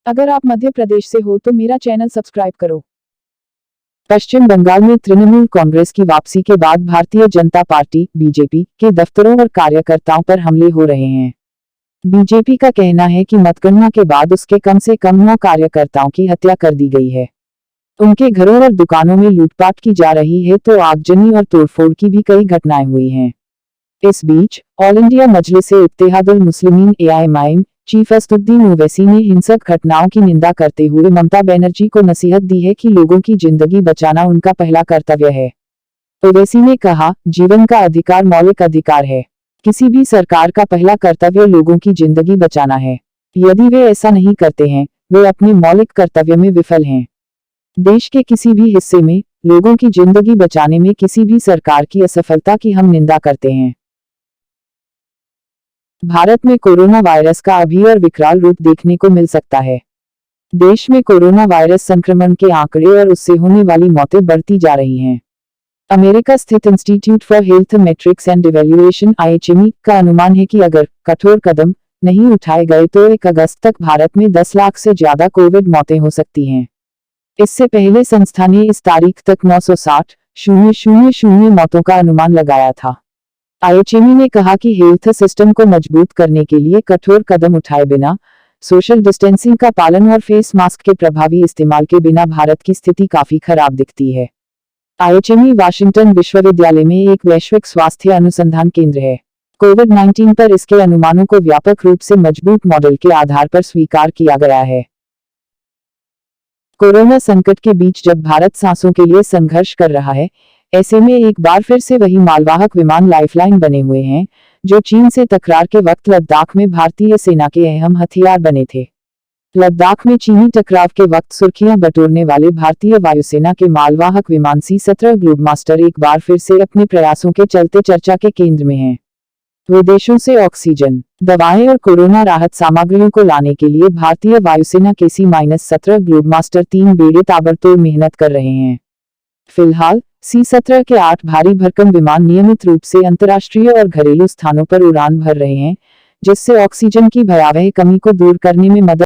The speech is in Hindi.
अगर आप मध्य प्रदेश से हो तो मेरा चैनल सब्सक्राइब करो। पश्चिम बंगाल में तृणमूल कांग्रेस की वापसी के बाद भारतीय जनता पार्टी बीजेपी के दफ्तरों और कार्यकर्ताओं पर हमले हो रहे हैं। बीजेपी का कहना है कि मतगणना के बाद उसके कम से कम 9 कार्यकर्ताओं की हत्या कर दी गई है। उनके घरों और दुकानों में लूटपाट की जा रही है तो आगजनी और तोड़फोड़ की भी कई घटनाएं हुई हैं। इस बीच ऑल इंडिया मजलिस-ए-इत्तेहादुल मुस्लिमीन एआईएमआईएम चीफ असदुद्दीन ओवैसी ने हिंसक घटनाओं की निंदा करते हुए ममता बनर्जी को नसीहत दी है कि लोगों की जिंदगी बचाना उनका पहला कर्तव्य है। ओवैसी ने कहा, जीवन का अधिकार मौलिक अधिकार है। किसी भी सरकार का पहला कर्तव्य लोगों की जिंदगी बचाना है। यदि वे ऐसा नहीं करते हैं, वे अपने मौलिक कर्तव्य में विफल हैं। देश के किसी भी हिस्से में लोगों की जिंदगी बचाने में किसी भी सरकार की असफलता की हम निंदा करते हैं। भारत में कोरोना वायरस का अभी और विकराल रूप देखने को मिल सकता है। देश में कोरोना वायरस संक्रमण के आंकड़े और उससे होने वाली मौतें बढ़ती जा रही हैं। अमेरिका स्थित institute for health matrix and evaluation (IHME) का अनुमान है कि अगर कठोर कदम नहीं उठाए गए तो 1 अगस्त तक भारत में 10 लाख से ज्यादा कोविड मौतें हो सकती हैं। इससे पहले संस्था ने इस तारीख तक 960,000 मौतों का अनुमान लगाया था। IHME ने कहा कि हेल्थ सिस्टम को मजबूत करने के लिए कठोर कदम उठाए बिना, सोशल डिस्टेंसिंग का पालन और फेस मास्क के प्रभावी इस्तेमाल के बिना भारत की स्थिति काफी खराब दिखती है। IHME वाशिंगटन विश्वविद्यालय में एक वैश्विक स्वास्थ्य अनुसंधान केंद्र है। कोविड-19 पर इसके अनुमानों को व्यापक रूप से मजबूत मॉडल के आधार पर स्वीकार किया गया है। कोरोना संकट के बीच जब भारत सांसों के लिए संघर्ष कर रहा है, ऐसे में एक बार फिर से वही मालवाहक विमान लाइफलाइन बने हुए हैं, जो चीन से तकरार के वक्त लद्दाख में भारतीय सेना के अहम हथियार बने थे। लद्दाख में चीनी टकराव के वक्त सुर्खियां बटोरने वाले भारतीय वायुसेना के मालवाहक विमान C-17 ग्लोबमास्टर एक बार फिर से अपने प्रयासों के चलते चर्चा के केंद्र में हैं। विदेशों से ऑक्सीजन, दवाएं और कोरोना राहत सामग्रियों को लाने के लिए भारतीय वायुसेना के C-17 ग्लोबमास्टर 3 बेड़े ताबड़तोड़ मेहनत कर रहे हैं। फिलहाल C-17 के 8 भारी भरकम विमान नियमित रूप से अंतर्राष्ट्रीय और घरेलू स्थानों पर उड़ान भर रहे हैं, जिससे ऑक्सीजन की भयावह कमी को दूर करने में मदद